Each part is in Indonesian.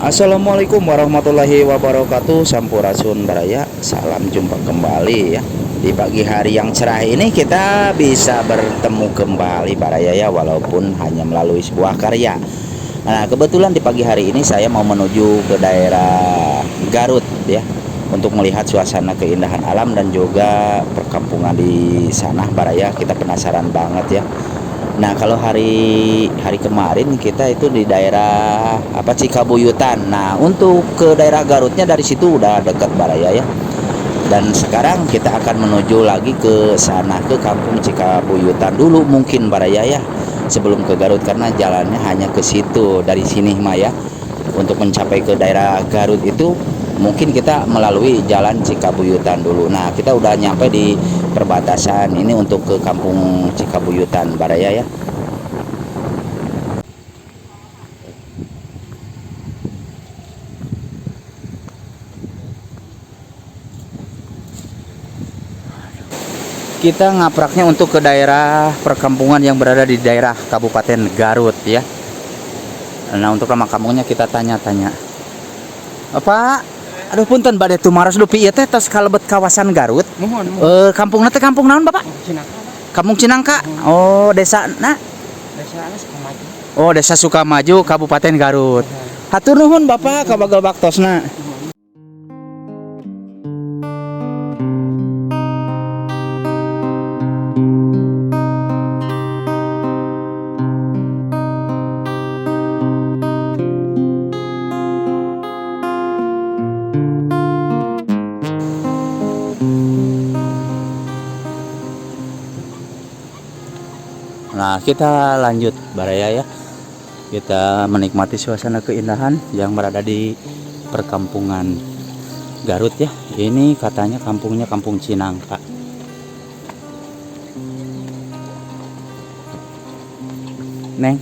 Assalamualaikum warahmatullahi wabarakatuh. Sampurasun Baraya. Salam jumpa kembali ya. Di pagi hari yang cerah ini kita bisa bertemu kembali Baraya ya, walaupun hanya melalui sebuah karya. Nah, kebetulan di pagi hari ini saya mau menuju ke daerah Garut ya, untuk melihat suasana keindahan alam dan juga perkampungan di sana Baraya. Kita penasaran banget ya. Nah, kalau hari kemarin kita itu di daerah apa Cikabuyutan. Nah, untuk ke daerah Garutnya dari situ udah dekat Baraya ya. Dan sekarang kita akan menuju lagi ke sana, ke kampung Cikabuyutan dulu mungkin Baraya ya, sebelum ke Garut, karena jalannya hanya ke situ dari sini Maya. Untuk mencapai ke daerah Garut itu mungkin kita melalui jalan Cikabuyutan dulu. Nah, kita udah nyampe di perbatasan ini untuk ke kampung Cikabuyutan Baraya ya. Kita ngapraknya untuk ke daerah perkampungan yang berada di daerah Kabupaten Garut ya. Nah, untuk nama kampungnya kita tanya-tanya. Pak, aduh punten bade tumaras dupi ieu teh tos kalebet kawasan Garut. Mohon. Kampungna teh kampung naon, Bapak? Cinaka. Kampung Cinangka. Oh, desa na? Desa Sukamaju. Oh, Desa Sukamaju, Kabupaten Garut. Hatur nuhun Bapak kabagal baktosna. Nah, kita lanjut Baraya ya. Kita menikmati suasana keindahan yang berada di perkampungan Garut ya. Ini katanya kampungnya Kampung Cinangka. Neng,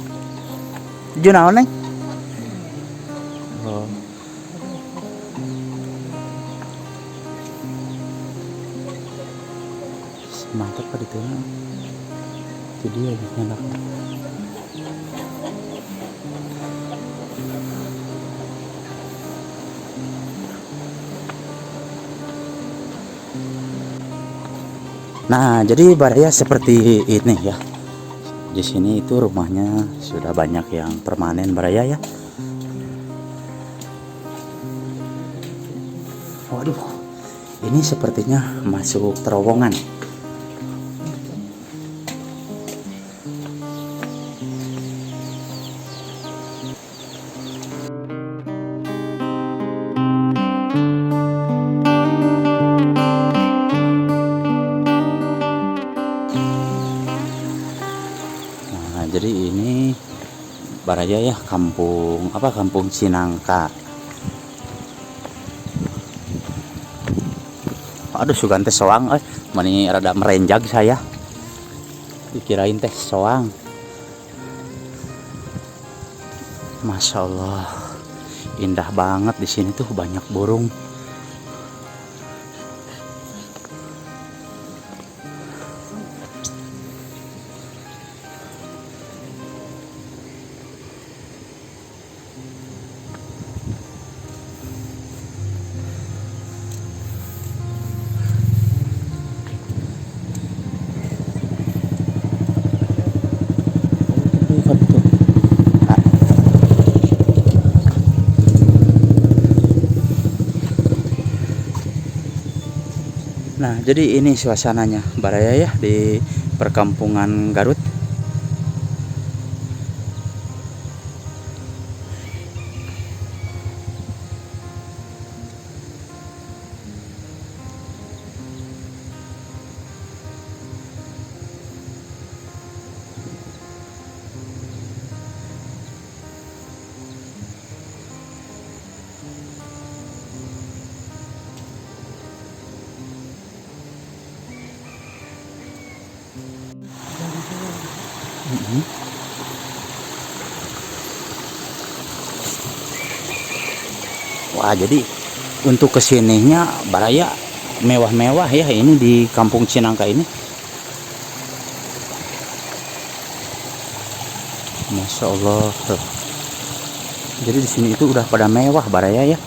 junaon Neng? Oh. Mantap pak itu. Itu dia nyala. Nah, jadi Baraya seperti ini ya. Di sini itu rumahnya sudah banyak yang permanen Baraya ya. Waduh, ini sepertinya masuk terowongan. Nah, jadi ini Baraya ya, kampung apa, Kampung Cinangka. Aduh, sugan teh soang mani rada merenjag saya. Dikirain teh soang. Masya Allah, indah banget di sini tuh, banyak burung. Nah, jadi ini suasananya Baraya ya di perkampungan Garut. Wah, jadi untuk kesininya Baraya mewah-mewah ya ini di Kampung Cinangka ini. Masya Allah. Jadi di sini itu udah pada mewah baraya ya.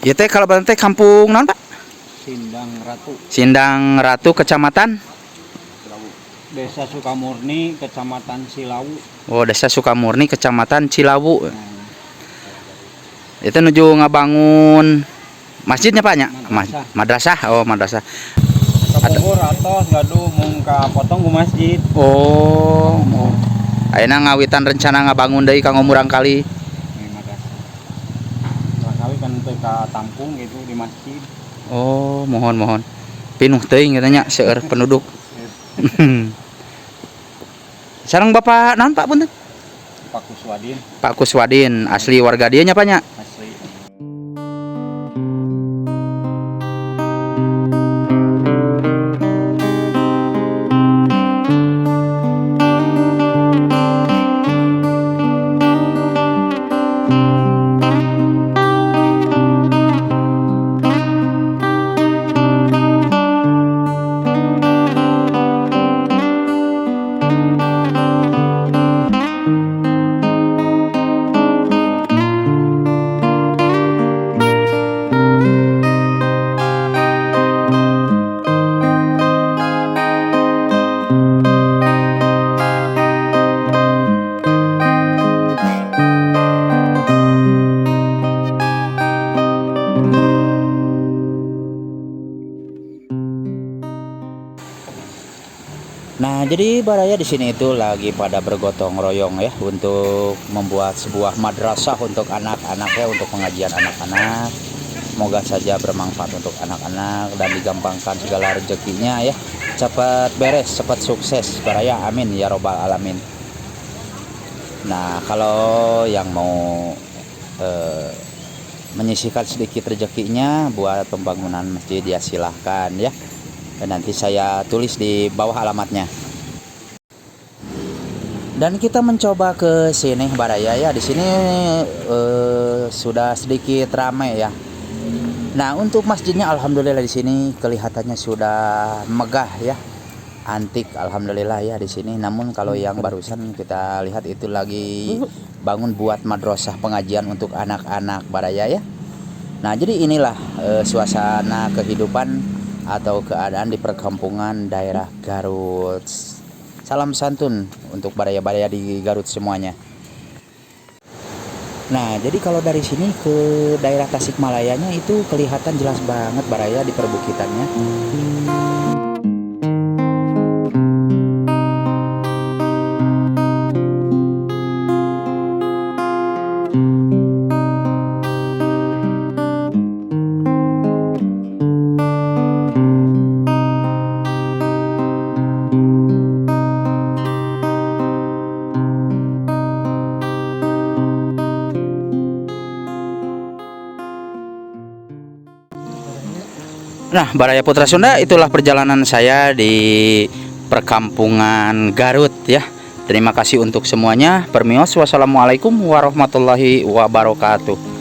Ya teh kalau teh kampung non Pak? Sindang Ratu, Sindang Ratu, Kecamatan Desa Sukamurni, Kecamatan Silawu. Oh, Desa Sukamurni, Kecamatan Cilawu. Nah, Itu nuju ngabangun masjidnya Pak nya? Madrasah. Madrasah. Oh, madrasah. Kapungkur atos gaduh mung ka potong ku masjid. Oh. Ayeuna ngawitan rencana ngabangun deui kanggo murang kali. Ini madrasah. Barangkali kan teu ka tampung gitu di masjid. Oh, mohon. Pinuh teuing katanya seueur penduduk. Sareng Bapak naon Pak punten? Pak Kuswadin Pak Kuswadin, asli warga dieu nya Pak nya? asli. Nah, jadi baraya di sini itu lagi pada bergotong royong ya untuk membuat sebuah madrasah untuk anak-anak ya, untuk pengajian anak-anak. Semoga saja bermanfaat untuk anak-anak dan digampangkan segala rezekinya ya. Cepat beres, cepat sukses baraya, amin ya robbal alamin. Nah, kalau yang mau menyisihkan sedikit rezekinya buat pembangunan masjid ya silahkan ya. Dan nanti saya tulis di bawah alamatnya. Dan kita mencoba ke sini baraya ya. Di sini sudah sedikit ramai ya. Nah, untuk masjidnya alhamdulillah di sini kelihatannya sudah megah ya. Antik alhamdulillah ya di sini. Namun kalau yang barusan kita lihat itu lagi bangun buat madrasah pengajian untuk anak-anak baraya ya. Nah, jadi inilah suasana kehidupan atau keadaan di perkampungan daerah Garut. Salam santun untuk baraya-baraya di Garut semuanya. Nah, jadi kalau dari sini ke daerah Tasikmalayanya itu kelihatan jelas banget baraya di perbukitannya. Nah, Baraya Putra Sunda, itulah perjalanan saya di perkampungan Garut ya. Terima kasih untuk semuanya. Permios, wassalamualaikum warahmatullahi wabarakatuh.